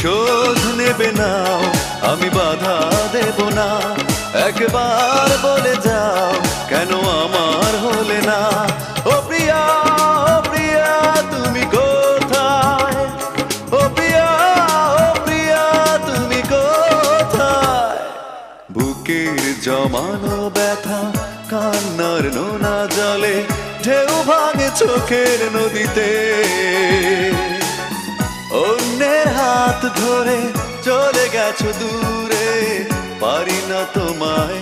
প্রতিশোধ নেবে না, আমি বাধা দেব না। একবার বলে যাও কেন আমার হলে না। ও প্রিয়া, ও প্রিয়া তুমি কোথায়? ও প্রিয়া, ও প্রিয়া তুমি কোথায়? বুকের জমানো ব্যথা কান্নার নোনা জলে ঢেউ ভাঙে চোখের নদীতে। অন্যের হাত ধরে চলে গেছো দূরে, পারি না তোমায়